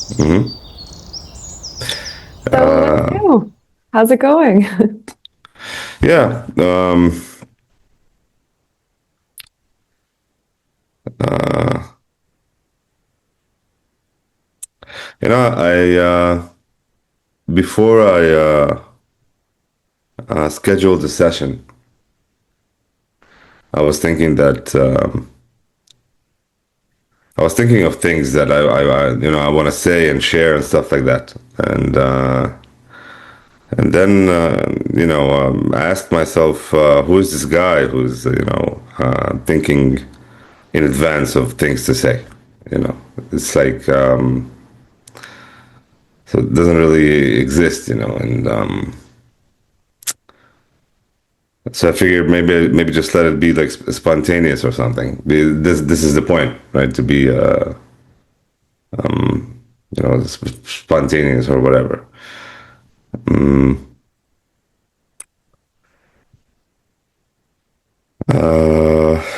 hmm So what new? How's it going? Yeah. Uh, I before I scheduled the session, I was thinking that I was thinking of things that I want to say and share and stuff like that, and then I asked myself, who is this guy who's thinking in advance of things to say? You know, it's like so it doesn't really exist, and so I figured maybe just let it be like spontaneous or something. This is the point, right? To be spontaneous or whatever.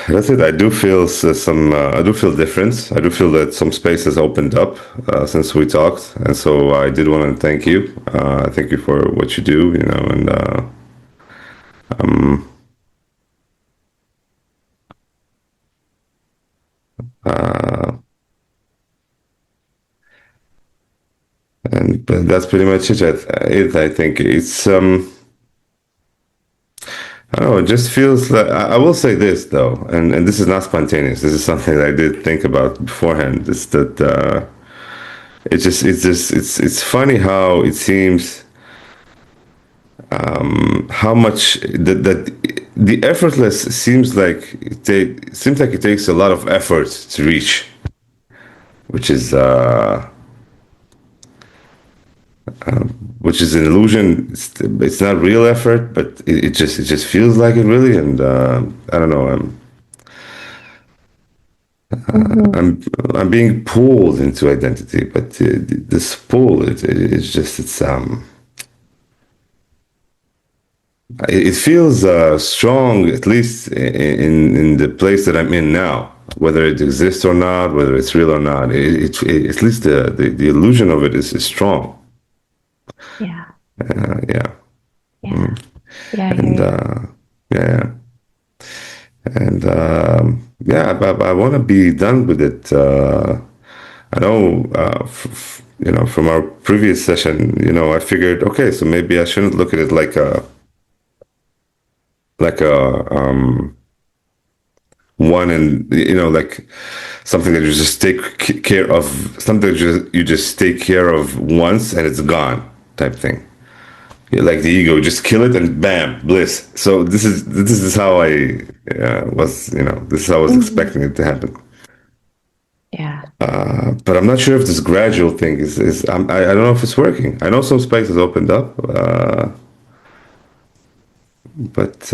That's it. I do feel some. I do feel difference. I do feel that some space has opened up since we talked, and so I did want to thank you. Thank you for what you do. And but that's pretty much it. I think it's I don't know. It just feels like I will say this though, and this is not spontaneous. This is something that I did think about beforehand. It's that it's funny how it seems how much that the effortless seems like it takes a lot of effort to reach, which is an illusion. It's not real effort, but it just feels like it really. And I don't know. hmm I'm being pulled into identity, but this pull, it's just it feels strong, at least in the place that I'm in now. Whether it exists or not, whether it's real or not, at least the illusion of it is strong. Yeah, Yeah, yeah, yeah, I hear and you. yeah, and yeah, I want to be done with it. I know, from our previous session, I figured, okay, so maybe I shouldn't look at it like a one, and like something that you just take care of, something that you just take care of once and it's gone, type thing. Yeah, like the ego, just kill it and bam, bliss. So this is how I was, this is how I was hmm expecting it to happen. Yeah. But I'm not sure if this gradual thing is I don't know if it's working. I know some spaces opened up, but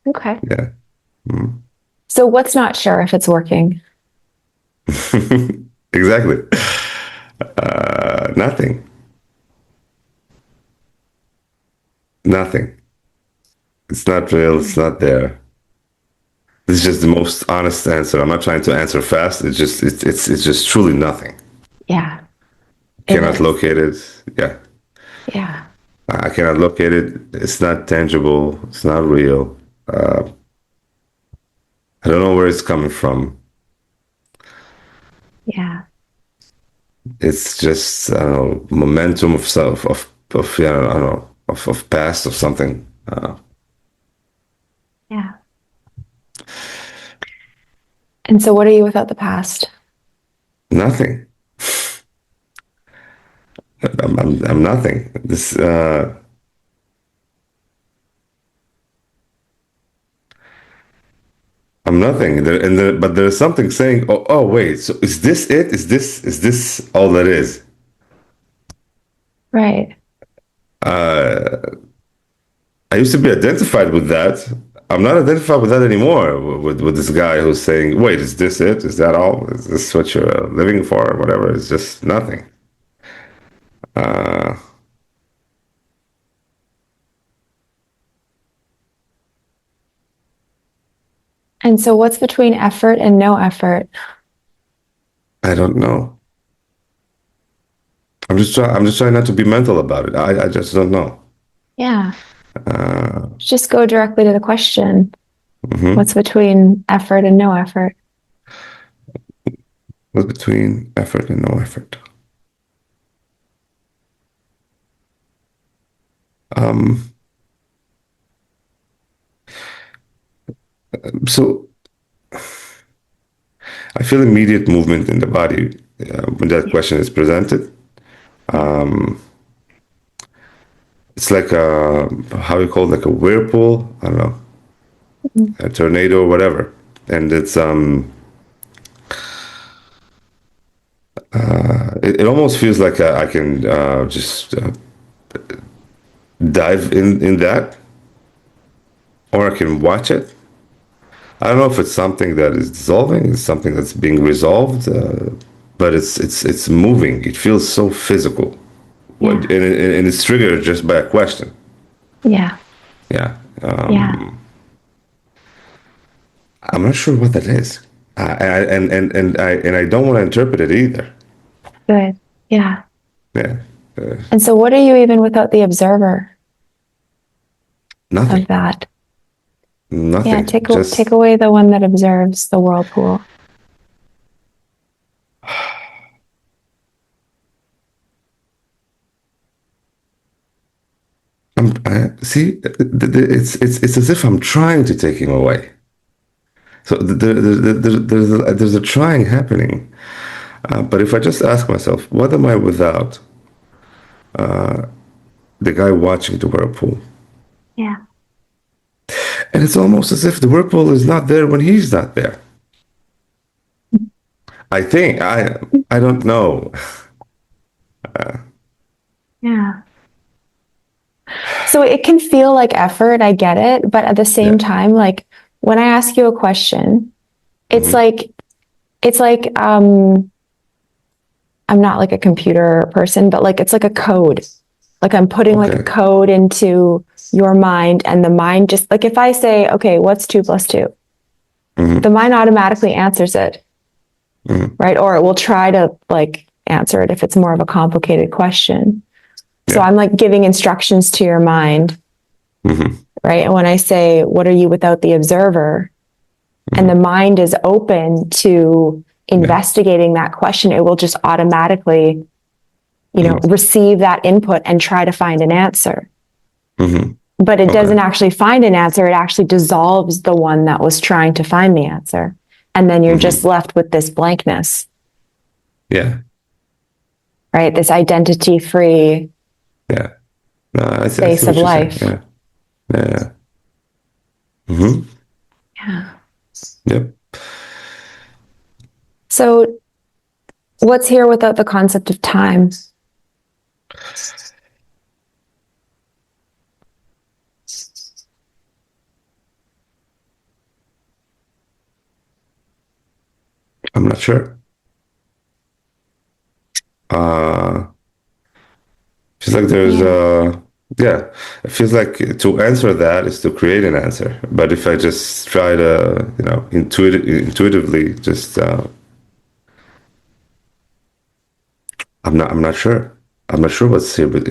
Okay. yeah. So what's not sure if it's working? Exactly. Nothing. Nothing. It's not real. It's Hmm. not there. This is just the most honest answer. I'm not trying to answer fast. It's just truly nothing. Yeah, it Cannot is. locate it. Yeah, Yeah, I cannot locate it. It's not tangible. It's not real. I don't know where it's coming from. yeah, It's just, I don't know, momentum of self of yeah, I don't know, of past of something. yeah. And so what are you without the past? Nothing. I'm nothing. This I'm nothing. But there's something saying, oh wait, so is this it? Is this all that is? Right. I used to be identified with that. I'm not identified with that anymore. With this guy who's saying, wait, is this it? Is that all? Is this what you're living for? Or whatever. It's just nothing. And so what's between effort and no effort? I don't know. I'm just trying not to be mental about it. I just don't know. Yeah. Uh, Just go directly to the question. mhm. What's between effort and no effort? What's between effort and no effort? Um, so I feel immediate movement in the body when that Yeah. question is presented. Yeah. It's like a, how you call it, like a whirlpool. I don't know, Mhm. a tornado, whatever. And it almost feels like I can just dive in that, or I can watch it. I don't know if it's something that is dissolving, it's something that's being resolved, but it's moving. It feels so physical, Yeah. and it's triggered just by a question. Yeah. Yeah, Yeah. I'm not sure what that is, and I don't want to interpret it either. Good. Yeah. Yeah, And so what are you even without the observer of nothing, that? Yeah. nothing. Take Just away the one that observes the whirlpool. see. It's as if I'm trying to take him away. So there's a trying happening. But if I just ask myself, what am I without the guy watching the whirlpool? Yeah. And it's almost as if the whirlpool is not there when he's not there. I think I don't know. Yeah. So it can feel like effort. I get it. But at the same Yeah. time, like when I ask you a question, it's Hmm. like, it's like, I'm not like a computer person, but like it's like a code. Like I'm putting like a Okay. code into your mind, and the mind just like if I say, okay, what's 2 plus 2? The Hmm. mind automatically answers it, Hmm. right? Or it will try to like answer it if it's more of a complicated question. So Yeah. I'm like giving instructions to your mind, Hmm. right? And when I say, what are you without the observer? And the Hmm. mind is open to Yeah. investigating that question, it will just automatically, Hmm. receive that input and try to find an answer. Hmm. But it Okay. doesn't actually find an answer. It actually dissolves the one that was trying to find the answer. And then you're just Hmm. left with this blankness, Yeah. right? This identity free Yeah. No, I see space of what you're saying. life. Yeah. Yeah. Hmm. Yeah. Yep. So, what's here without the concept of time? I'm not sure. Uh, Feels like there's Yeah. yeah, it feels like to answer that is to create an answer. But if I just try to, intuitively just I'm not sure. I'm not sure what's here, but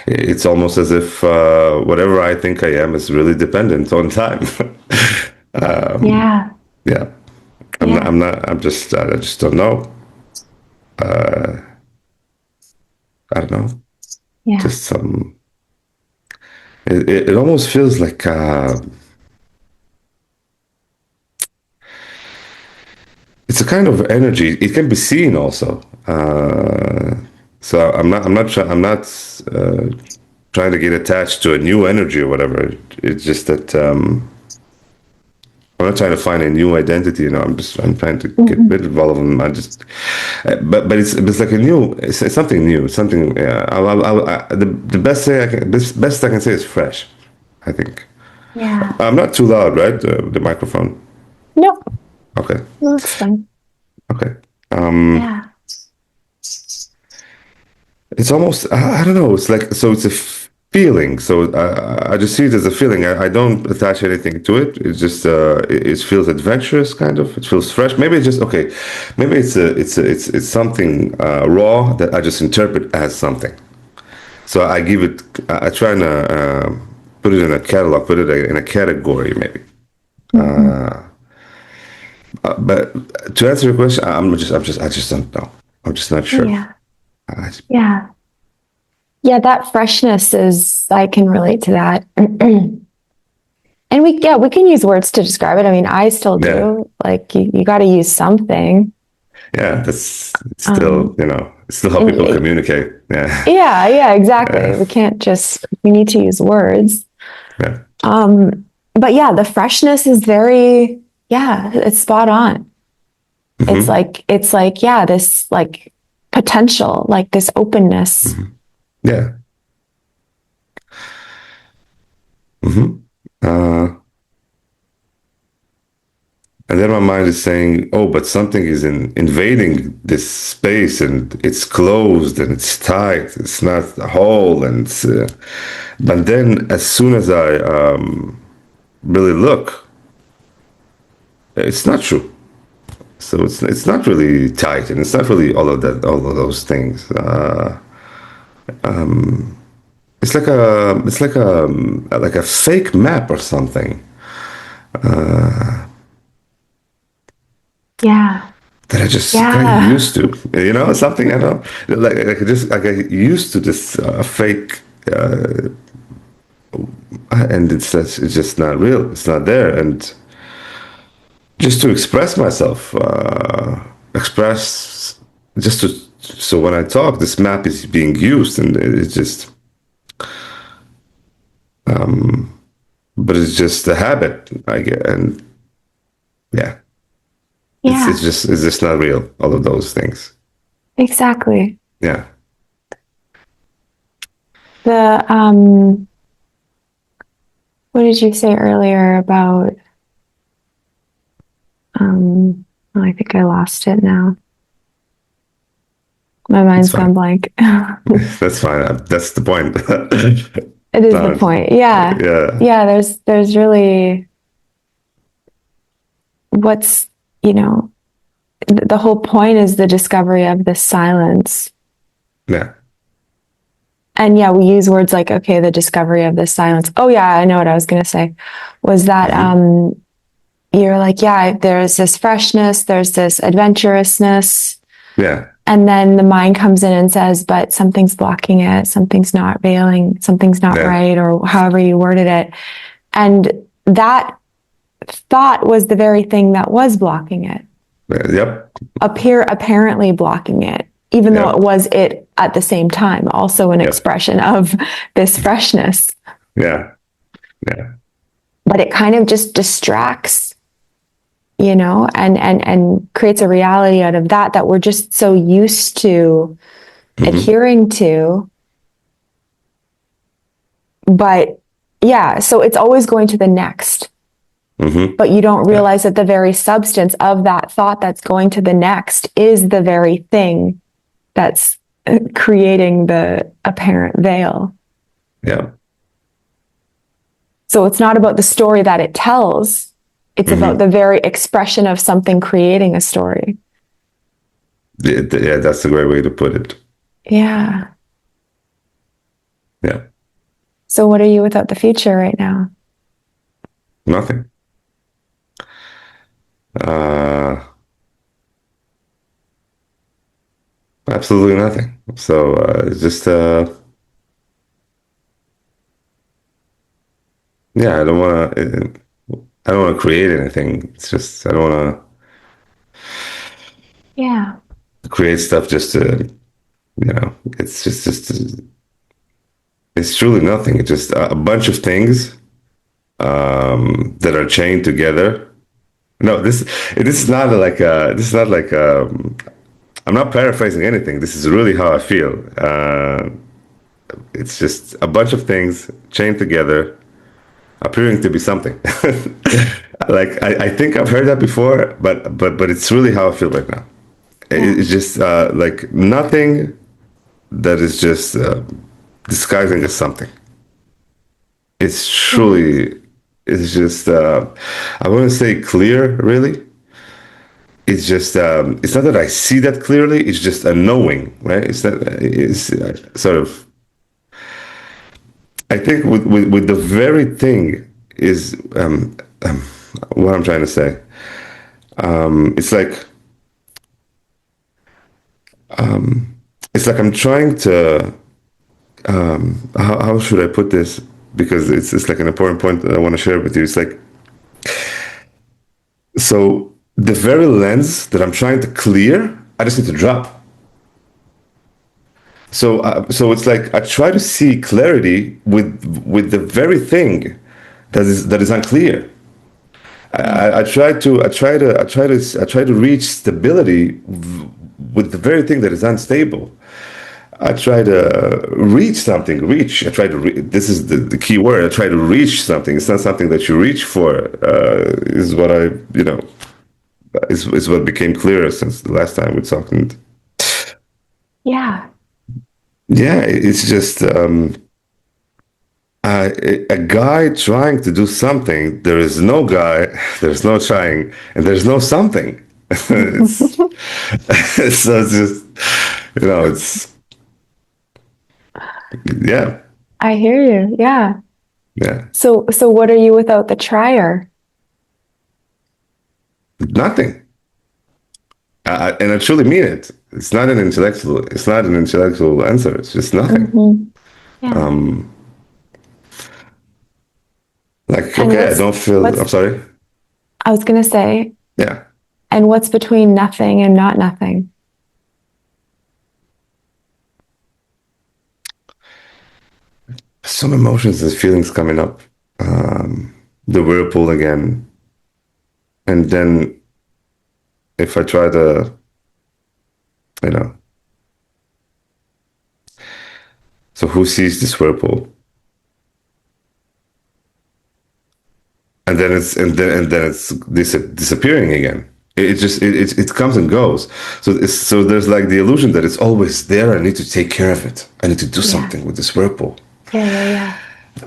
it's almost as if whatever I think I am is really dependent on time. Yeah. Yeah, Yeah. I just don't know. I don't know. Yeah. Just it almost feels like it's a kind of energy. It can be seen also. So I'm not trying to get attached to a new energy or whatever. It's just that I'm not trying to find a new identity. I'm trying to get Mhm. rid of all of them. But it's like a new. It's something new. Something. The best say I can. Best I can say is fresh. I think. Yeah. I'm not too loud, right? The microphone. No, Okay. that's fine. Okay. Yeah. It's almost I don't know. It's like so. It's a feeling. So I just see it as a feeling. I don't attach anything to it. It's just it feels adventurous, kind of. It feels fresh. Maybe it's just okay. Maybe it's something raw that I just interpret as something. So I give it. I try and put it in a catalog, put it in a category, maybe. Mhm. But to answer your question, I just don't know. I'm just not sure. Yeah. I, Yeah. Yeah, that freshness is, I can relate to that. And we can use words to describe it. I mean, I still yeah, do. Like you got to use something. yeah. That's still, Um, it's still how and people communicate. Yeah, yeah, yeah, exactly. We can't just, we need to use words. yeah. But yeah, the freshness is very, yeah, it's spot on. Hmm. It's like, yeah, this like potential, like this openness. Hmm. Yeah. Hmm. Uh, and then my mind is saying, "Oh, but something is invading this space, and it's closed, and it's tight. It's not whole." And but then, as soon as I really look, it's not true. So it's not really tight, and it's not really all of those things. It's like a fake map or something Yeah. that I just got Yeah. used to. Something I don't like. I just I get used to this fake, and it's just not real. It's not there, and just to express myself, express just to. So when I talk, this map is being used, and it's just, but it's just a habit, I get, and yeah, it's Yeah. just not real. All of those things. Exactly. Yeah. The what did you say earlier about oh, I think I lost it now. My It's mind's fine. gone blank. It That's fine. That's the point. is the No, point. Yeah. yeah. Yeah, there's really what's, you know, the whole point is the discovery of the silence. Yeah. And yeah, we use words like, okay, the discovery of the silence. Oh yeah, I know what I was gonna say. Was that Hmm. you're like, yeah, there's this freshness, there's this adventurousness, Yeah. and then the mind comes in and says, but something's blocking it, something's not veiling, something's not Yeah. right, or however you worded it. And that thought was the very thing that was blocking it, Yep. apparently blocking it, even though it Yep. was it at the same time, also an Yep. expression of this freshness. Yeah. Yeah. But it kind of just distracts, and creates a reality out of that we're just so used to Hmm. adhering to. But yeah, so it's always going to the next, Hmm. but you don't Yeah. realize that the very substance of that thought that's going to the next is the very thing that's creating the apparent veil. Yeah. So it's not about the story that it tells, it's about Hmm. the very expression of something creating a story. Yeah. That's a great way to put it. Yeah. Yeah. So what are you without the future right now? Nothing. Uh, Absolutely nothing. So it's just yeah. I don't want to create anything. It's just I don't want Yeah. to create stuff just to It's it's truly nothing. It's just a bunch of things that are chained together. No, this is not like this is not like I'm not paraphrasing anything. This is really how I feel. It's just a bunch of things chained together, appearing to be something. Like I think I've heard that before, but it's really how I feel right now. Yeah. It's just like nothing that is just disguising as something. It's Yeah. truly, it's just, I wouldn't say clear, really. It's just, it's not that I see that clearly. It's just a knowing, right? It's that, it's sort of, I think with the very thing is, what I'm trying to say. It's like, it's like I'm trying to, how should I put this? Because it's like an important point that I want to share with you. It's like, so the very lens that I'm trying to clear, I just need to drop. So it's like I try to see clarity with the very thing that is unclear. Yeah. I try to reach stability with the very thing that is unstable. I try to reach something. Reach. I try to. This is the key word. I try to reach something. It's not something that you reach for. Is what I is what became clearer since the last time we talked. And Yeah. yeah, it's just a guy trying to do something. There is no guy. There's no trying, and there's no something. it's so it's just it's yeah, I hear you. Yeah. yeah, So what are you without the trier? nothing. And I truly mean it. It's not an intellectual. It's not an intellectual answer. It's just nothing. Hmm. Yeah. Like And okay, I don't feel. I'm sorry. I was gonna say, Yeah, and what's between nothing and not nothing? some emotions and feelings coming up. The whirlpool again, and then if I try to, you know, so who sees this whirlpool? And then it's disappearing again. It just it comes and goes. So there's like the illusion that it's always there. I need to take care of it. I need to do Yeah. something with this whirlpool. Yeah. Yeah. Yeah.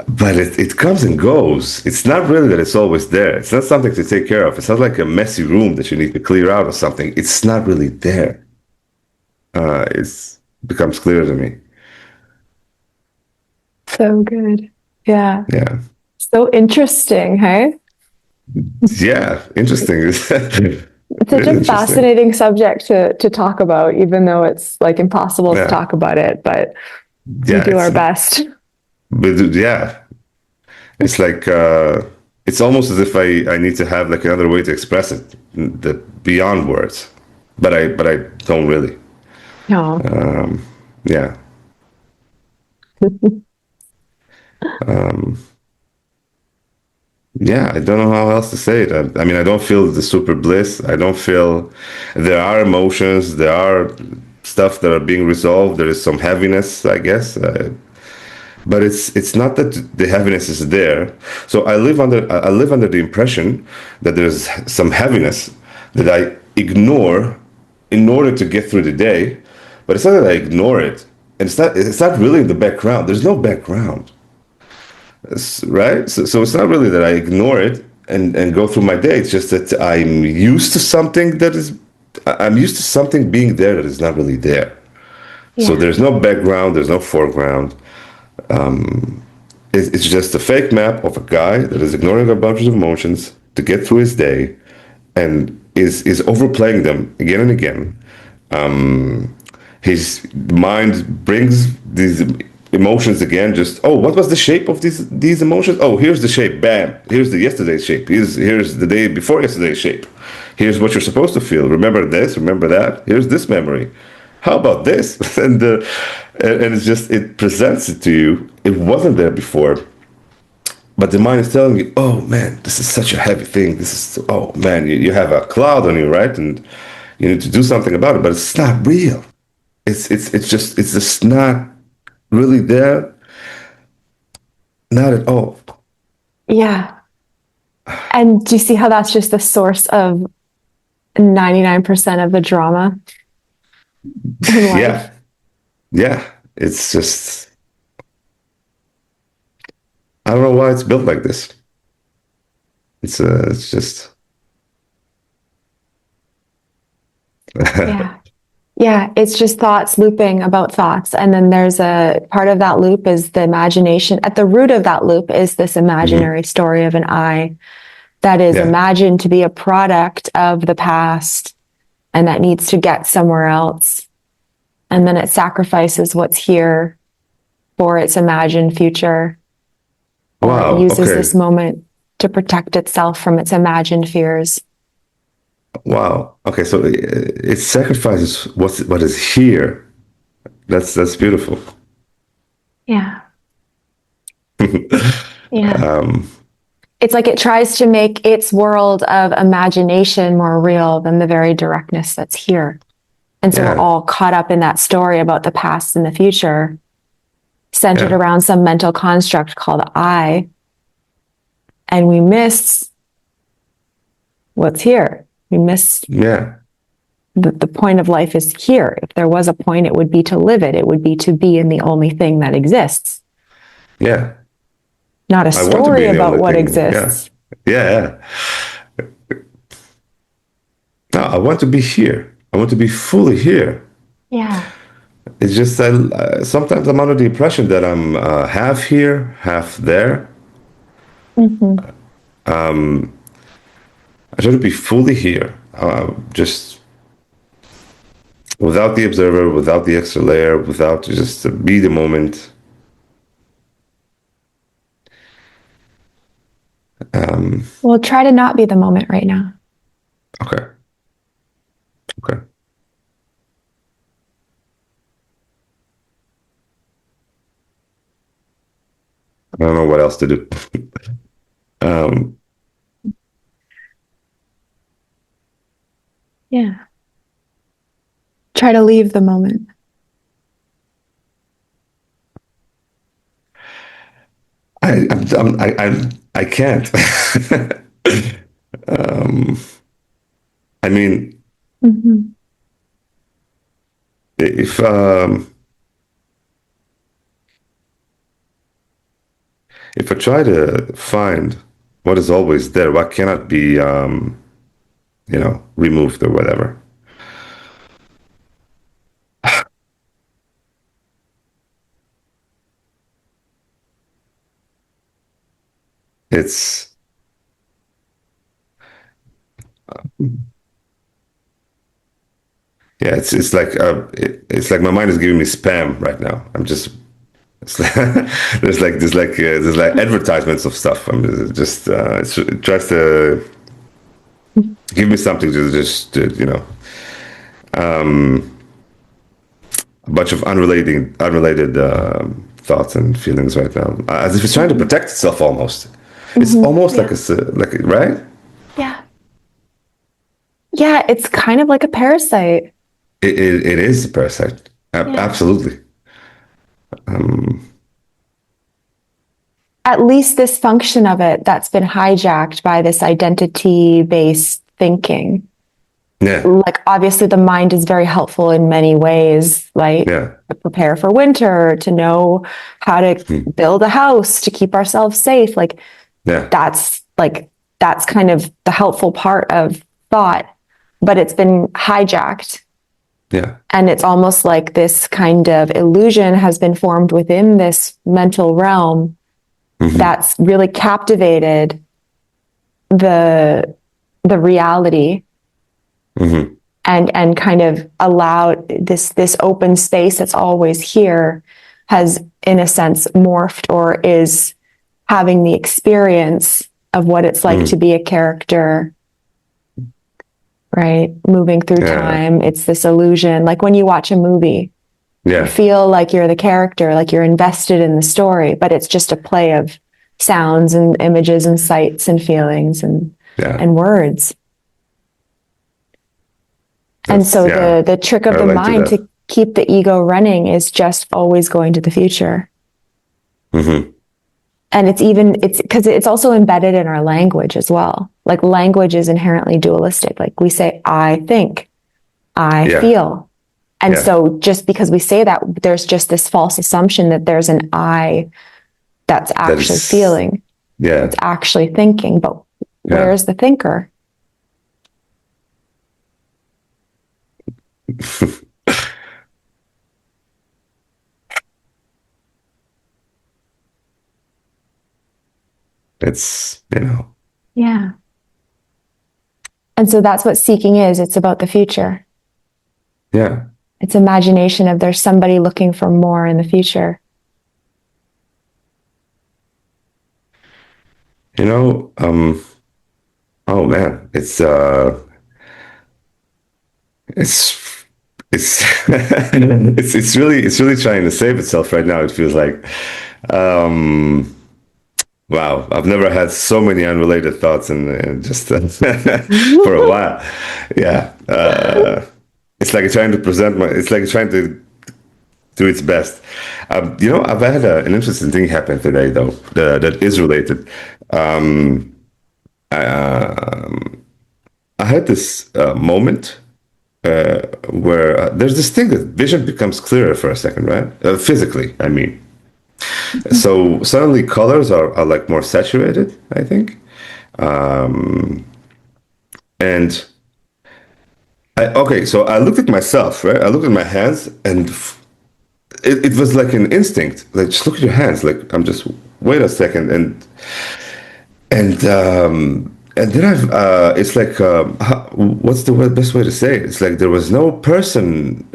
But it comes and goes. It's not really that it's always there. It's not something to take care of. It's not like a messy room that you need to clear out or something. It's not really there. It's becomes clear to me. So good. Yeah. Yeah, So interesting, hey? yeah. Interesting. It's It such is a interesting. fascinating subject to talk about, even though it's like impossible to Yeah, talk about it, but we yeah. do our best. But yeah, it's like it's almost as if I need to have like another way to express it, the beyond words. But I don't really. No. Yeah. Yeah, I don't know how else to say it. I mean, I don't feel the super bliss. I don't feel there are emotions, there are stuff that are being resolved. There is some heaviness, I guess. But it's not that the heaviness is there. So I live under the impression that there's some heaviness that I ignore in order to get through the day. But it's not that I ignore it, and it's not really in the background. There's no background, right? So it's not really that I ignore it and go through my day. It's just that I'm used to something being there that is not really there. So Yeah. there's no background, there's no foreground. It's just a fake map of a guy that is ignoring a bunch of emotions to get through his day and is overplaying them again and again. His mind brings these emotions again. Just what was the shape of these emotions? Oh, here's the shape. Bam. Here's the yesterday's shape. Here's the day before yesterday's shape. Here's what you're supposed to feel. Remember this. Remember that. Here's this memory. How about this? And it's just it presents it to you. It wasn't there before, but the mind is telling you, oh man, this is such a heavy thing. This is, oh man, you have a cloud on you, right? And you need to do something about it, but it's not real. It's just not really there. Not at all. Yeah. And do you see how that's just the source of 99% of the drama in life? Yeah. Yeah. It's just, I don't know why it's built like this. It's just Yeah. Yeah, it's just thoughts looping about thoughts. And then there's a part of that loop is the imagination. At the root of that loop is this Mhm. imaginary story of an I that is Yeah. imagined to be a product of the past and that needs to get somewhere else. And then it sacrifices what's here for its imagined future, or it Wow. uses Okay. this moment to protect itself from its imagined fears. Wow. Okay. So it sacrifices what is here. That's beautiful. Yeah. Yeah. Um, It's like it tries to make its world of imagination more real than the very directness that's here. And so we're yeah. all caught up in that story about the past and the future, centered Yeah. around some mental construct called I, and we miss what's here. We miss Yeah. the point of life is here. If there was a point, it would be to live it. It would be to be in the only thing that exists, Yeah. not a I want to be story in the about only what thing. Yeah. exists. Yeah. Yeah. No, I want to be here. I want to be fully here. Yeah. It's just that sometimes I'm under the impression that I'm half here, half there. Mm-hmm. I try to be fully here, just without the observer, without the extra layer, without just to be the moment. Well, try to not be the moment right now. Okay. Okay. I don't know what else to do. um, Yeah. Try to leave the moment. I can't. um, I mean, Mm-hmm. if if I try to find what is always there, what cannot be, removed or whatever, it's yeah, it's like my mind is giving me spam right now. I'm just it's like, there's like advertisements of stuff. I'm just it tries to give me something to just a bunch of unrelated thoughts and feelings right now, as if it's trying to Mm-hmm. protect itself almost. It's Mm-hmm. almost Yeah. like right. Yeah. Yeah. It's kind of like a parasite. It is a parasite. Yeah. Absolutely. Um, At least this function of it that's been hijacked by this identity based thinking. yeah. Like, obviously, the mind is very helpful in many ways, like Yeah. to prepare for winter, to know how to Hmm. build a house, to keep ourselves safe. Yeah. Like, that's kind of the helpful part of thought, but it's been hijacked. Yeah. And it's almost like this kind of illusion has been formed within this mental realm Hmm. that's really captivated the reality Hmm. and kind of allowed this open space that's always here has in a sense morphed or is having the experience of what it's like to Hmm. be a character, right, moving through Yeah. time. It's this illusion, like when you watch a movie, you Yeah. feel like you're the character, like you're invested in the story, but it's just a play of sounds and images and sights and feelings Yeah. and words. And That's so yeah. the trick I of the relate to mind to that. keep the ego running is just always going to the future. Hmm. And it's because it's also embedded in our language as well. Like, language is inherently dualistic. Like, we say, I think, I Yeah. feel. And Yeah. so just because we say that, there's just this false assumption that there's an I that's that actually is, feeling, yeah, that's actually thinking. But yeah. where's the thinker? It's, you know, Yeah. And so that's what seeking is. It's about the future. yeah. It's imagination of there's somebody looking for more in the future. You know, oh man, it's it's it's really trying to save itself right now. It feels like, um, wow, I've never had so many unrelated thoughts and just for a while. Yeah, it's like trying to present my. It's like trying to do its best. You know, I've had an interesting thing happen today though that is related. Um, I had this moment where there's this thing that vision becomes clearer for a second, right? Physically, I mean. So suddenly colors are like more saturated, I think. And okay, so I looked at myself, right? I looked at my hands, and it was like an instinct. Like, just look at your hands. Like, I'm just wait a second, and then it's like, what's the best way to say it? It's like there was no person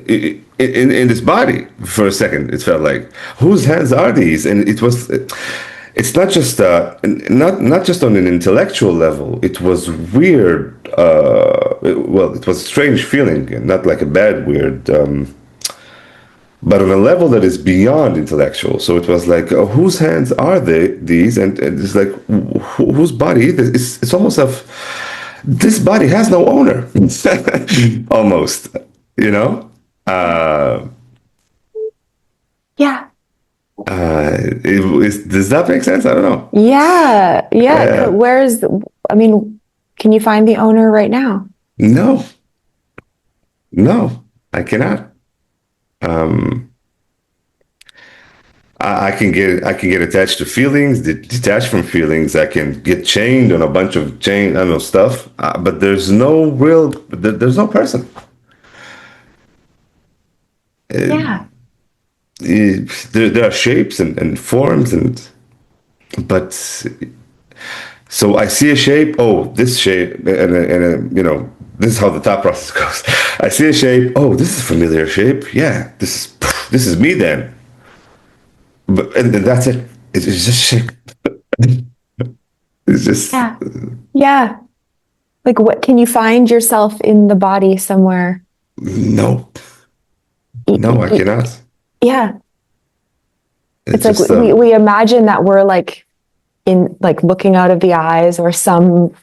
in this body for a second. It felt like, whose hands are these? And it's not just not just on an intellectual level. It was weird. Well, it was a strange feeling, and not like a bad weird. But on a level that is beyond intellectual. So it was like, whose hands are these? And it's like, whose body? It's almost of this body has no owner, almost, you know. Yeah. Uh, Yeah. does that make sense? I don't know. Yeah. Yeah. Uh, Where's, I mean, can you find the owner right now? no, no, I cannot. Um, I can get attached to feelings, detached from feelings. I can get chained on a bunch of I don't know stuff. But there's no real, there's no person. Yeah. There are shapes and forms but so I see a shape. Oh, this shape, you know, this is how the thought process goes. I see a shape. Oh, this is a familiar shape. Yeah, this is me then. But and that's it. It's just shape. It's just Yeah. Yeah. Like, what can you find yourself in the body somewhere? no, Y- no, I y- cannot. Yeah. It's It's like just we imagine that we're like in like looking out of the eyes or some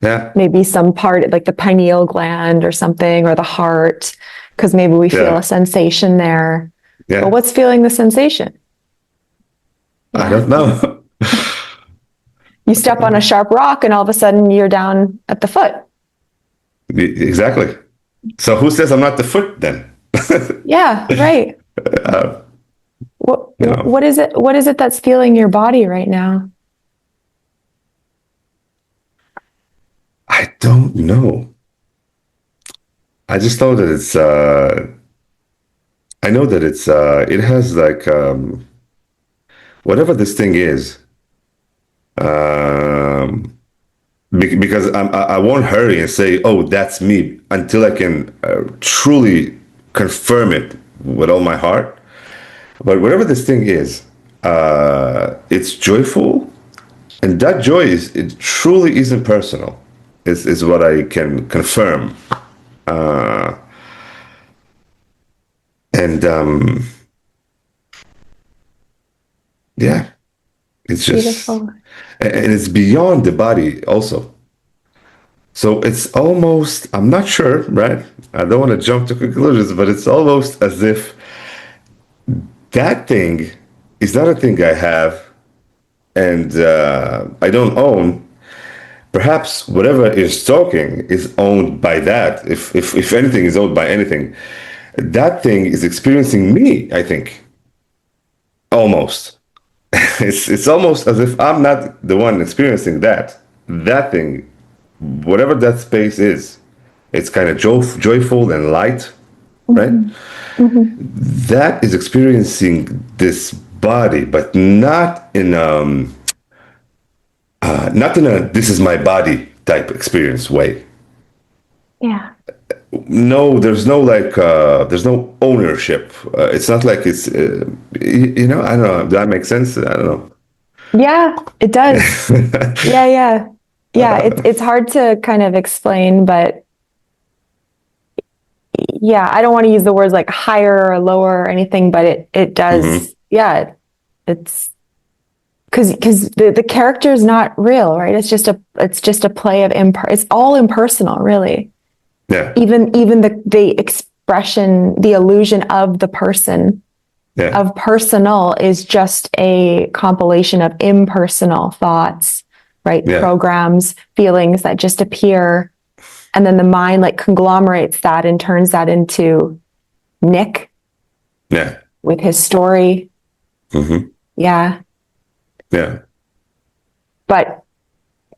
yeah, maybe some part like the pineal gland or something or the heart because maybe we feel a yeah, sensation there. But yeah. what's feeling the sensation? I Yeah. don't know. You step on a sharp rock and all of a sudden you're down at the foot. Exactly. So who says I'm not the foot then? Yeah, right. What You know, what is it? What is it that's feeling your body right now? I don't know. I just know that I know that it has like whatever this thing is. Um, because I won't hurry and say, "Oh, that's me," until I can truly confirm it with all my heart. But whatever this thing is, it's joyful, and that joy is it truly isn't personal. Is what I can confirm. And yeah, it's just, Beautiful. and it's beyond the body also. So it's almost, I'm not sure, right? I don't want to jump to conclusions, but it's almost as if that thing is not a thing I have and I don't own. Perhaps whatever is talking is owned by that. If anything is owned by anything, that thing is experiencing me, I think, almost. it's almost as if I'm not the one experiencing that thing, whatever that space is. It's kind of joyful and light, right? Mhm. Mhm. That is experiencing this body, but not in a "this is my body" type experience way. Yeah. No, there's no there's no ownership. It's not like it's I don't know. Does that make sense? I don't know. Yeah, it does. Yeah, yeah. Yeah, it's hard to kind of explain, but yeah, I don't want to use the words like higher or lower or anything, but it Hmm. does. Yeah, it's because the character is not real, right? It's just a play of it's all impersonal, really. Yeah, Even the expression, the illusion of the person yeah, of personal is just a compilation of impersonal thoughts, right? yeah, Programs, feelings that just appear. And then the mind like conglomerates that and turns that into Nick yeah. with his story. Hmm. Yeah. Yeah. But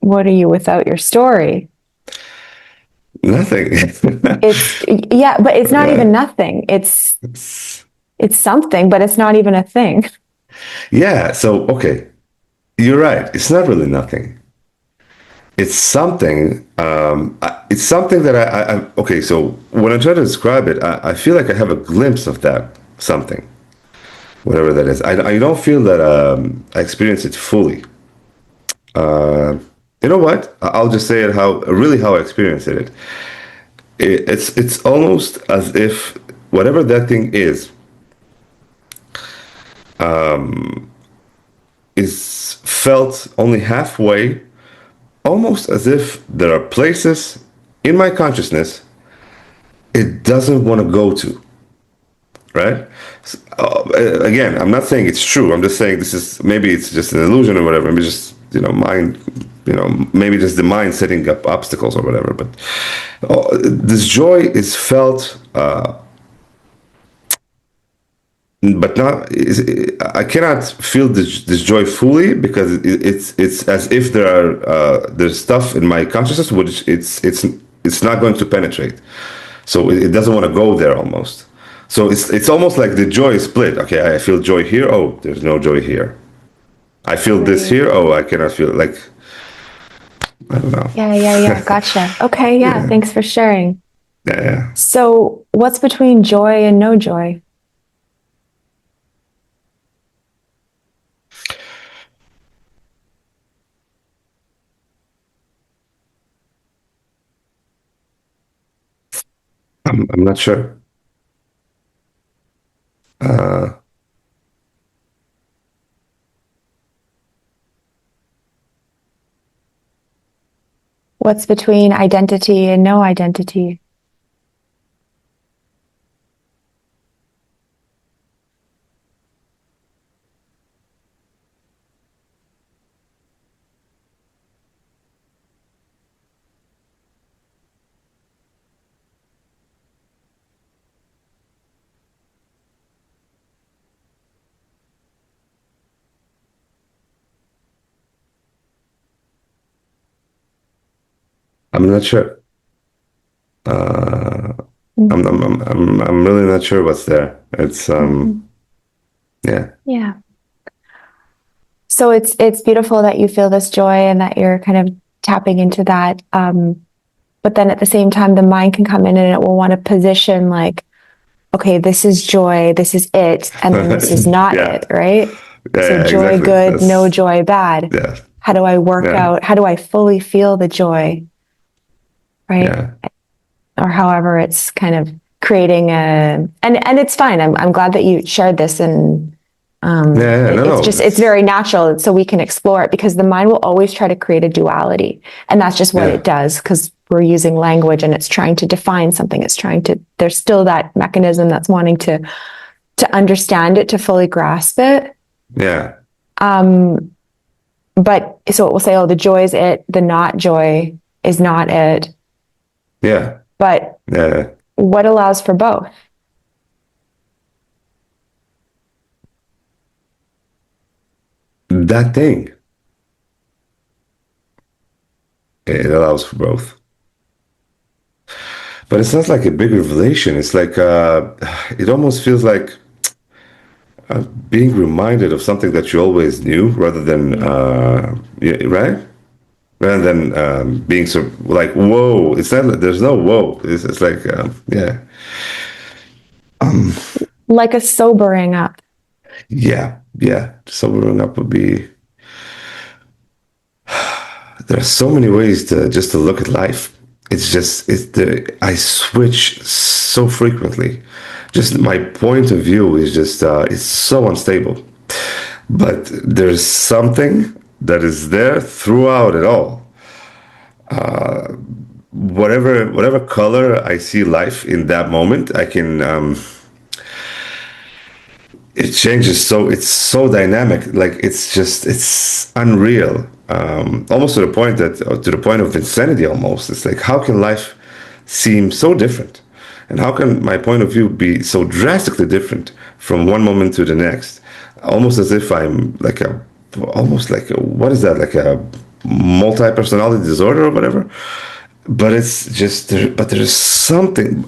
what are you without your story? Nothing. It's, yeah, but it's not even Right. nothing. It's something, but it's not even a thing. Yeah. So, okay, you're right. It's not really nothing. It's something. It's something that okay. So when I try to describe it, I feel like I have a glimpse of that something, whatever that is. I don't feel that I experience it fully. You know what? I'll just say it how I experienced it's almost as if whatever that thing is felt only halfway, almost as if there are places in my consciousness it doesn't want to go to, right? Again, I'm not saying it's true. I'm just saying this is maybe it's just an illusion or whatever. Maybe just mind, maybe just the mind setting up obstacles or whatever. But this joy is felt, but not. I cannot feel this joy fully because it's as if there's stuff in my consciousness which it's not going to penetrate. So it doesn't want to go there almost. So it's almost like the joy is split. Okay, I feel joy here. Oh, there's no joy here. I feel this Right. here. Oh, I cannot feel it. Like I don't know. Yeah, yeah, yeah. Gotcha. Okay. Yeah. Yeah, Thanks for sharing. yeah. So, what's between joy and no joy? I'm not sure. Uh, What's between identity and no identity? I'm not sure. Uh, Mhm. I'm really not sure what's there. It's Mhm. yeah. Yeah. So it's beautiful that you feel this joy and that you're kind of tapping into that. But then at the same time, the mind can come in and it will want to position like, okay, this is joy, this is it, and then this is not Yeah. it, right? Yeah, So yeah, joy exactly. good, no That's joy bad. yeah. How do I work Yeah. out? How do I fully feel the joy, right? Yeah. Or however it's kind of creating and it's fine. I'm glad that you shared this and Yeah, yeah. No, it's no. just it's It's very natural so we can explore it because the mind will always try to create a duality and that's just what it yeah. does because we're using language and it's trying to define something. It's trying to there's still that mechanism that's wanting to understand it to fully grasp it. Yeah. Um, but so it will say, oh, the joy is it, the not joy is not it. Yeah. But Yeah. what allows for both? that thing. It allows for both. But it's not like a big revelation. It's like it almost feels like being reminded of something that you always knew, rather than yeah, right? Rather than being so like whoa. It's not. There's no whoa. It's like yeah, Like a sobering up. yeah, yeah. Sobering up would be. There are so many ways to just to look at life. It's the I switch so frequently. Just my point of view is just it's so unstable. But there's something that is there throughout it all. Whatever color I see life in that moment, I can it changes, so it's so dynamic, like it's unreal, almost to the point that to the point of insanity almost. It's like, how can life seem so different, and how can my point of view be so drastically different from one moment to the next, almost as if I'm like a almost like a, what is that, like a multi-personality disorder or whatever. But it's just there, but there's something,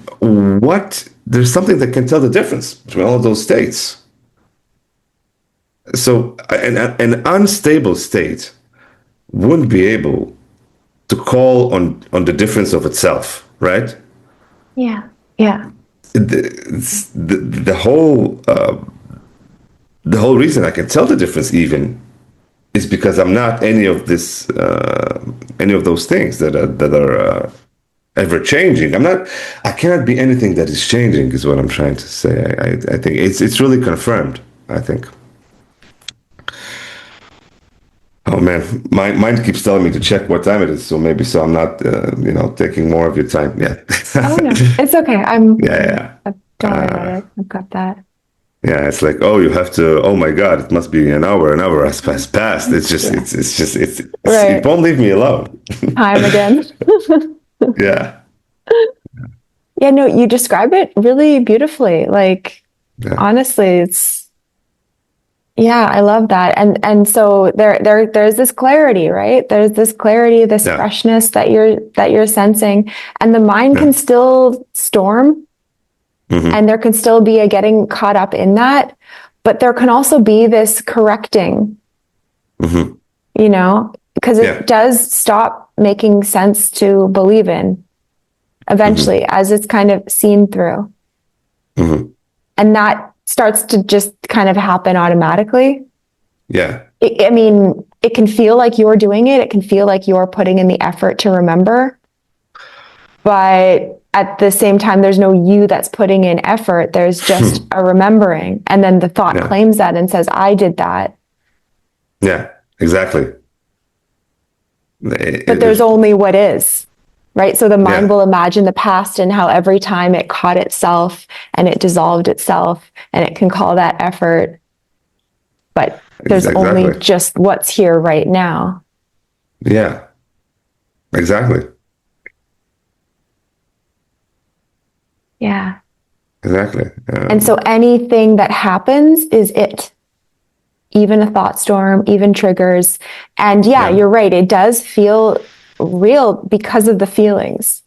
what, there's something that can tell the difference between all of those states. So an unstable state wouldn't be able to call on the difference of itself, right? Yeah. Yeah. The whole reason I can tell the difference even is because I'm not any of those things that are ever changing. I cannot be anything that is changing, is what I'm trying to say. I think it's really confirmed, I think. Oh man, my mind keeps telling me to check what time it is, so maybe so I'm not, taking more of your time. Yeah, Oh no, it's okay. yeah, Don't worry about yeah. it. I've got that. Yeah, it's like, oh, you have to. Oh my God, it must be an hour. An hour has passed. It's just, Yeah. it Right. won't leave me alone. Time again. Yeah, Yeah, no, you describe it really beautifully. Like, yeah, honestly, it's, yeah, I love that. And so there's this clarity, right? There's this clarity, this yeah, freshness that you're sensing, and the mind yeah. can still storm, Hmm. and there can still be a getting caught up in that, but there can also be this correcting, Hmm. because Yeah. it does stop making sense to believe in Hmm. eventually as it's kind of seen through. Hmm. And that starts to just kind of happen automatically. Yeah. I mean, it can feel like you're doing it. It can feel like you're putting in the effort to remember. But at the same time, there's no you that's putting in effort. There's just a remembering. And then the thought Yeah. claims that and says, I did that. Yeah. Exactly. But there's only what is, right? So the mind Yeah. will imagine the past and how every time it caught itself and it dissolved itself, and it can call that effort. But there's only Exactly. just what's here right now. Yeah. Exactly. Yeah. Exactly. And so anything that happens is it, even a thought storm, even triggers. And yeah, Yeah. you're right. It does feel real because of the feelings.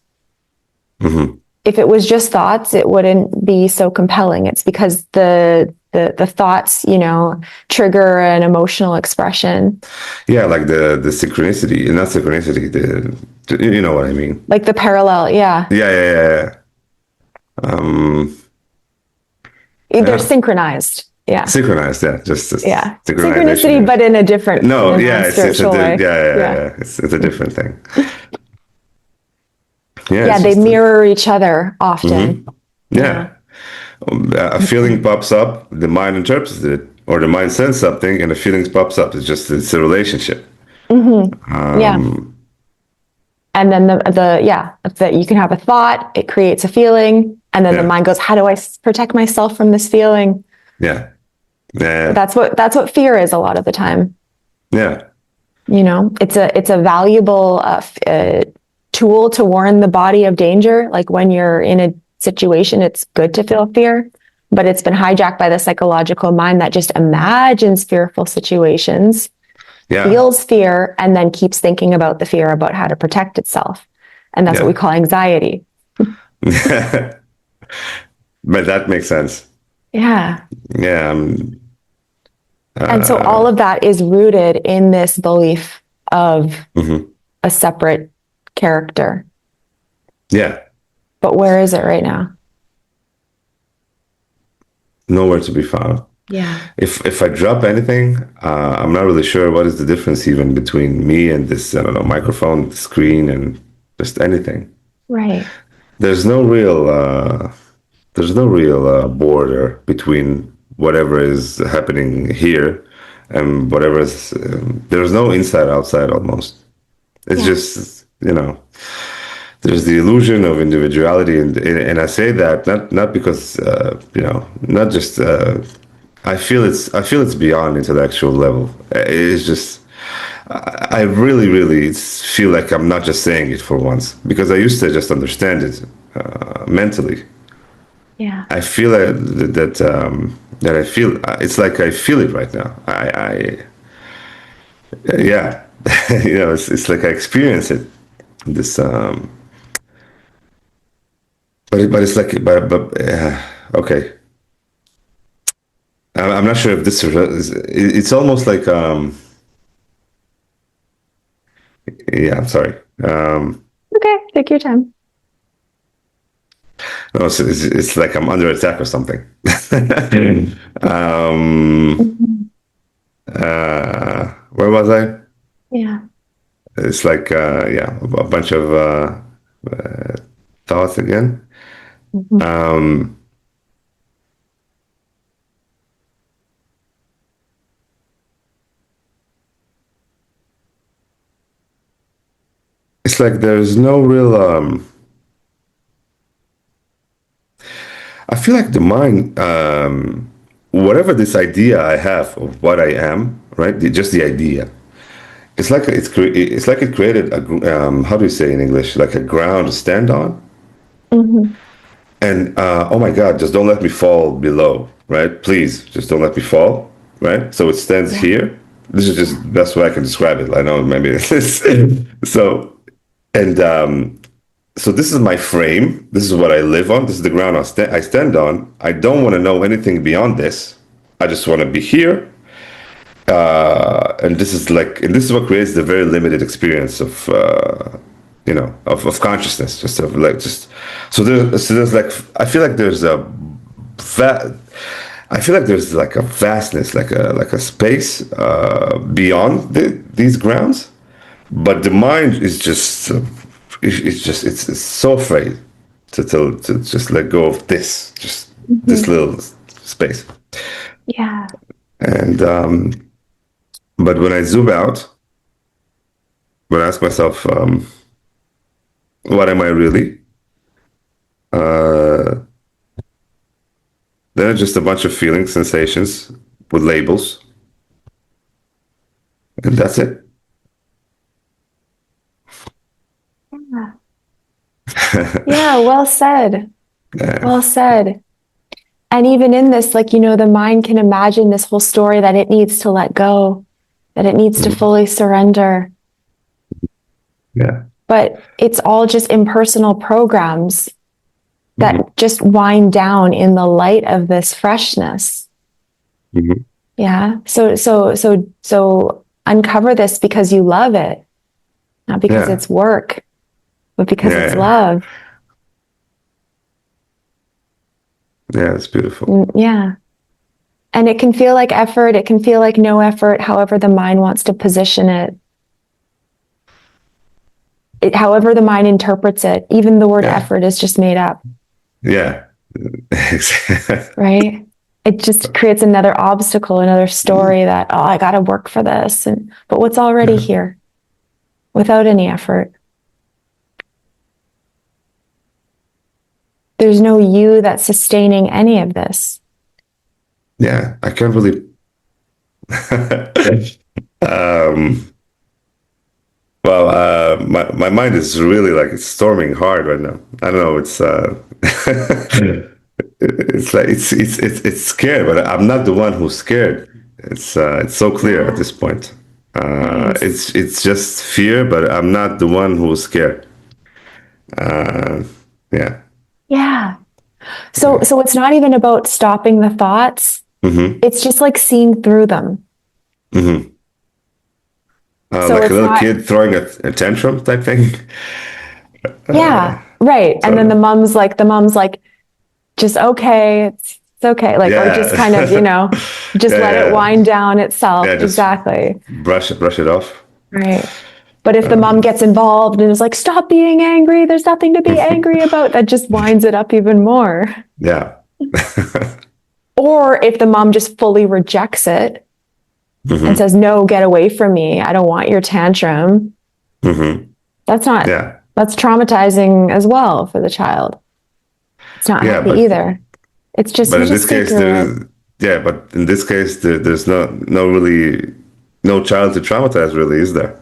Hmm. If it was just thoughts, it wouldn't be so compelling. It's because the thoughts, trigger an emotional expression. Yeah. Like the synchronicity, not synchronicity. You know what I mean? Like the parallel, yeah. Yeah. Yeah. Yeah. Yeah. They're Yeah. synchronized. Yeah. Synchronized. Yeah. Just Yeah. synchronization. Synchronicity, Yeah. but in No. a Yeah. It's a non-spiritual way. yeah. Yeah. Yeah. Yeah. Yeah. It's a different thing. Yeah. Yeah, It's they just. mirror each other often. Mhm. Yeah. Yeah. A feeling pops up, the mind interprets it, or the mind sends something, and the feelings pops up. It's a relationship. Yeah. And then you can have a thought, it creates a feeling, and then the Yeah, mind goes, how do I protect myself from this feeling? yeah, yeah, That's what fear is a lot of the time. yeah, It's a valuable tool to warn the body of danger. Like when you're in a situation, it's good to feel fear, but it's been hijacked by the psychological mind that just imagines fearful situations. Yeah. feels fear and then keeps thinking about the fear about how to protect itself. And that's what we Yeah. call anxiety. But that makes sense. Yeah. Yeah. And so all of that is rooted in this belief of Mhm. a separate character. Yeah. But where is it right now? Nowhere to be found. Yeah. If I drop anything, I'm not really sure what is the difference even between me and this, I don't know, microphone, screen, and just anything. Right. There's no real border between whatever is happening here and whatever is. There's no inside outside almost. It's Yeah. just, there's the illusion of individuality, and I say that not because not just. I feel it's beyond intellectual level. It's just I really really feel like I'm not just saying it for once because I used to just understand it mentally. Yeah. I feel that I feel it's like I feel it right now. Yeah, it's like I experience it. This but it's like okay. I'm not sure if this is. It's almost like yeah. I'm sorry. Okay. Take your time. No, it's like I'm under attack or something. Mhm. Where was I? Yeah. It's like yeah, a bunch of thoughts again. Mhm. Um, it's like there's no real. I feel like the mind, whatever this idea I have of what I am, right? Just the idea. It's like it created how do you say in English, like a ground to stand on. Mhm. And oh my God, just don't let me fall below, right? Please, just don't let me fall, right? So it stands Yeah. here. This is just Yeah. the best way I can describe it. I know maybe this is so, and so this is my frame. This is what I live on. This is the ground I stand on. I don't want to know anything beyond this. I just want to be here, and this is what creates the very limited experience of of consciousness, just of like just there's like I feel like there's a va- I feel like there's like a vastness, like a space beyond these grounds, but the mind is just it's so afraid to just let go of this Mhm. little space. Yeah. And but when I zoom out, when I ask myself, what am I really? Uh, then it's just a bunch of feelings, sensations with labels, and that's it. Yeah. Yeah. Well said. Yeah. Well said. And even in this, like, the mind can imagine this whole story that it needs to let go, that it needs to Mhm. fully surrender. Yeah. But it's all just impersonal programs Hmm. that just wind down in the light of this freshness. Hmm. Yeah. So uncover this because you love it, not because Yeah. it's work, but because it's Yeah. love. Yeah. It's beautiful. Yeah. And it can feel like effort. It can feel like no effort, however the mind wants to position it. However the mind interprets it. Even the word Yeah. effort is just made up, Yeah. right? It just creates another obstacle, another story that, oh, I got to work for this. But what's already Yeah. here without any effort? There's no you that's sustaining any of this. Yeah. I can't really. um, well, my mind is really like it's storming hard right now. I don't know. It's like it's scared, but I'm not the one who's scared. It's so clear at Yeah. this point. Nice. It's just fear, but I'm not the one who's scared. Uh, yeah. Yeah. So, Yeah. so it's not even about stopping the thoughts. Hmm. It's just like seeing through them. Hmm. So Like a it's little not, kid throwing a tantrum type thing. yeah, right. And then Totally. the mom's like, just okay, it's okay. Like, or just Yeah. kind of, just Yeah, let it yeah. wind down itself. Yeah, just Exactly. brush it off. Right. But if the mom gets involved and is like, stop being angry, there's nothing to be angry about, that just winds it up even more. Yeah. Or if the mom just fully rejects it and Hmm. says, no, get away from me. I don't want your tantrum. Hmm. That's not, Yeah. that's traumatizing as well for the child. It's not Yeah, healthy either. It's just, but you in just this go case through it. there's yeah, but in this case there's no really no child to traumatize really, is there?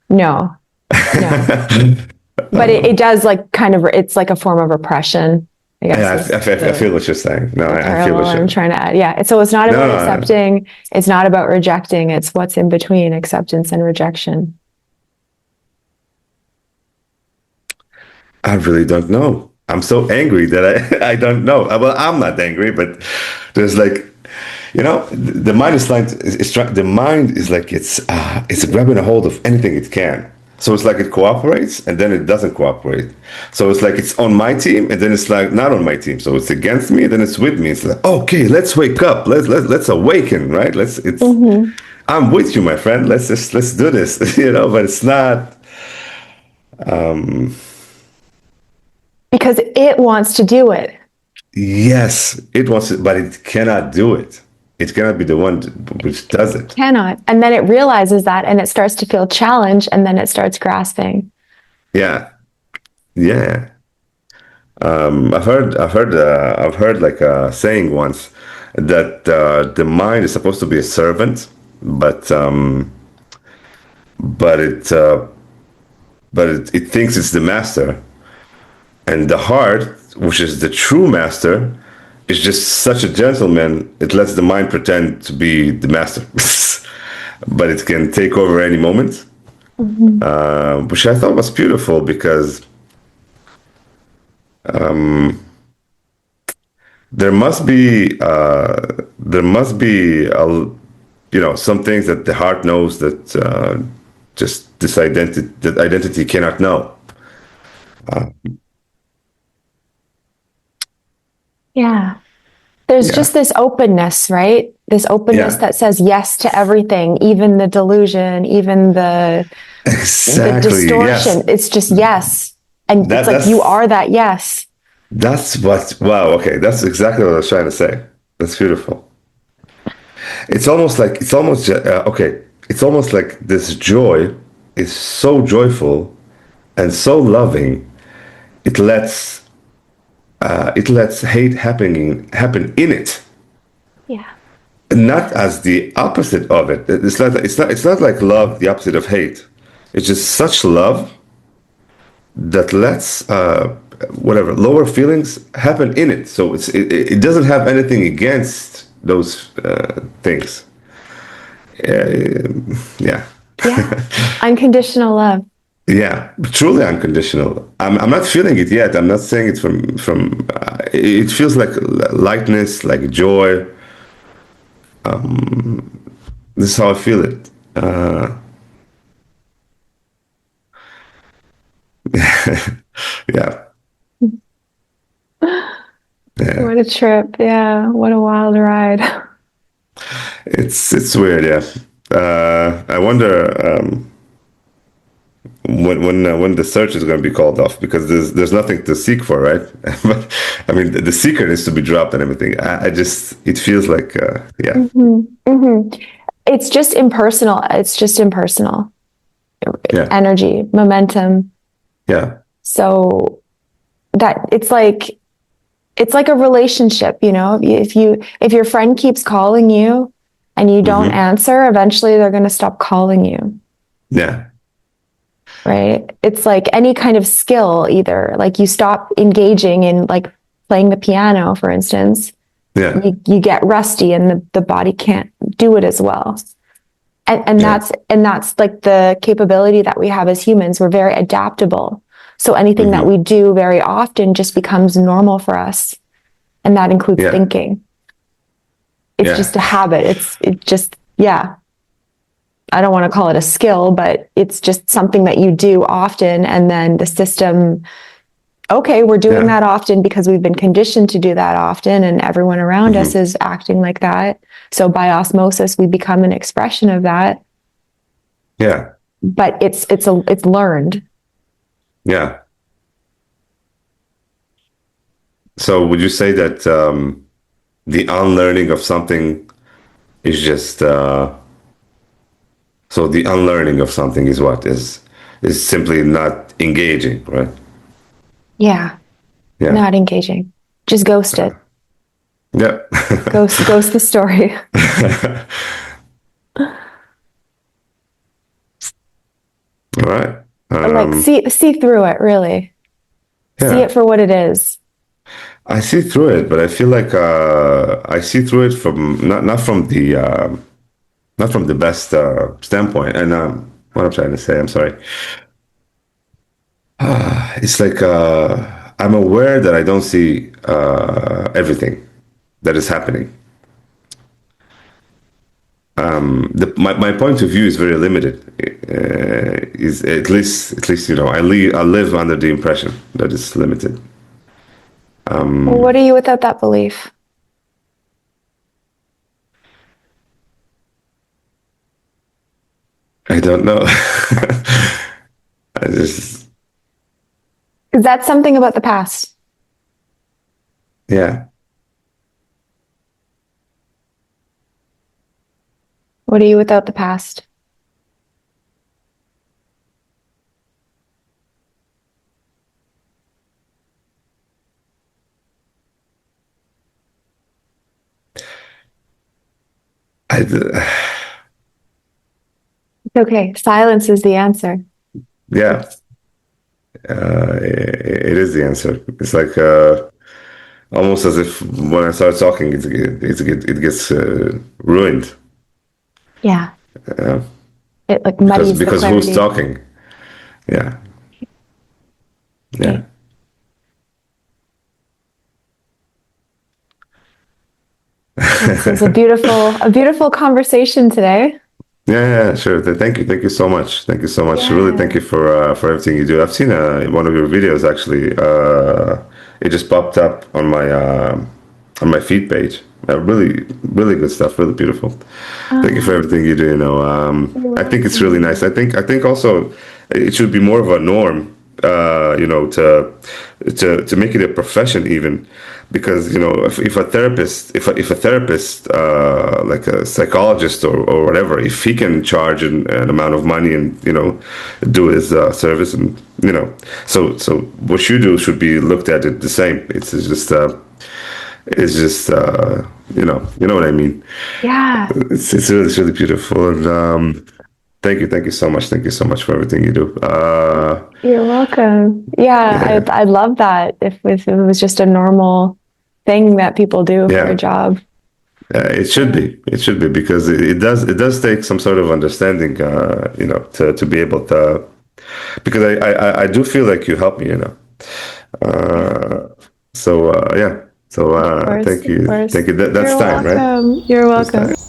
No, no. But it does like kind of, it's like a form of repression, I guess, Yeah, is I feel what you're saying. No, the I feel parallel what I'm you're. trying to add. Yeah. So it's not No, about no, accepting. It's not about rejecting. It's what's in between acceptance and rejection. I really don't know. I'm so angry that I don't know. Well, I'm not angry, but there's like, the mind is like the mind is like it's grabbing a hold of anything it can. So it's like it cooperates and then it doesn't cooperate. So it's like it's on my team and then it's like not on my team. So it's against me, then it's with me. It's like, okay, let's wake up. Let's awaken, right? Mm-hmm. I'm with you, my friend. Let's do this, but it's not. Because it wants to do it. Yes, it wants it, but it cannot do it. It cannot be the one which does it. Cannot. And then it realizes that and it starts to feel challenged and then it starts grasping. Yeah, yeah. I've heard like a saying once that the mind is supposed to be a servant, but um, but it it thinks it's the master, and the heart, which is the true master, is just such a gentleman. It lets the mind pretend to be the master, but it can take over any moment, Mhm. which I thought was beautiful because there must be some things that the heart knows that just this identity that identity cannot know. Yeah. There's Yeah, just this openness, right? This openness yeah, that says yes to everything, even the delusion, even the exactly. Yes, distortion. It's just yes. And it's that like you are that yes. that's what. Wow. Okay, that's exactly what I was trying to say. That's beautiful. It's almost okay. It's almost like this joy is so joyful and so loving. It lets it lets hate happen in it, Yeah. not as the opposite of it. It's not like love the opposite of hate. It's just such love that lets whatever lower feelings happen in it. So it doesn't have anything against those things. Yeah. Yeah. Unconditional love. Yeah, truly unconditional. I'm not feeling it yet. I'm not saying it from. It feels like lightness, like joy. This is how I feel it. Yeah, yeah. What a trip. Yeah. What a wild ride. It's weird. Yeah. I wonder when the search is going to be called off because there's nothing to seek for, right? But I mean, the seeker needs to be dropped and everything. I just it feels like yeah, Hmm. Hmm. It's just impersonal. It's just impersonal yeah, energy, momentum. yeah. So that it's like a relationship, if your friend keeps calling you and you don't Hmm. answer, eventually they're going to stop calling you, Yeah, right? It's like any kind of skill, either like you stop engaging in like playing the piano, for instance, yeah. you get rusty and the body can't do it as well. And Yeah. that's like the capability that we have as humans. We're very adaptable. So anything that Hmm. we do very often just becomes normal for us. And that includes Yeah. thinking. It's Yeah. just a habit. It just, yeah. I don't want to call it a skill, but it's just something that you do often. And then the system, okay, we're doing Yeah. that often because we've been conditioned to do that often, and everyone around us Hmm. is acting like that. So by osmosis, we become an expression of that. Yeah. But it's learned. Yeah. So would you say that the unlearning of something is just so the unlearning of something is what is simply not engaging, right? Yeah, Yeah. not engaging. Just ghost it. Yeah. Ghost the story. All right. Like see through it, really. See Yeah. it for what it is. I see through it, but I feel like I see through it from not from the not from the best standpoint. And what I'm trying to say, I'm sorry. It's like I'm aware that I don't see everything that is happening. My point of view is very limited. Is at least I live under the impression that it's limited. Well, what are you without that belief? I don't know. I just Because that's something about the past. yeah. What are you without the past? I It's okay. Silence is the answer. yeah. It is the answer. It's like almost as if when I start talking, it gets ruined Yeah. uh, It like muddies the because who's clarity. talking? Yeah, yeah, Okay. This was a beautiful conversation today. yeah. Sure. Thank you so much. Thank you so much. Really, thank Yeah. you for everything you do. I've seen one of your videos actually. It just popped up on my feed page. Really, really good stuff. Really beautiful. Thank you for Oh, everything you do. you're I think it's really nice. welcome. I think also it should be more of a norm. To make it a profession even, because if a therapist, if a therapist, like a psychologist or whatever, if he can charge an amount of money and do his service, and so what you do should be looked at it the same. It's just you know what I mean. Yeah. It's really beautiful, and thank you so much for everything you do. You're welcome. Yeah, Yeah, I love that. If it was just a normal thing that people do for a yeah. job. It should Yeah. be. It should be because it does take some sort of understanding, to be able to. Because I do feel like you help me, Yeah. Uh, so yeah. So Of course, thank of you, course. thank you. That's You're time, right? welcome. You're That's welcome. time.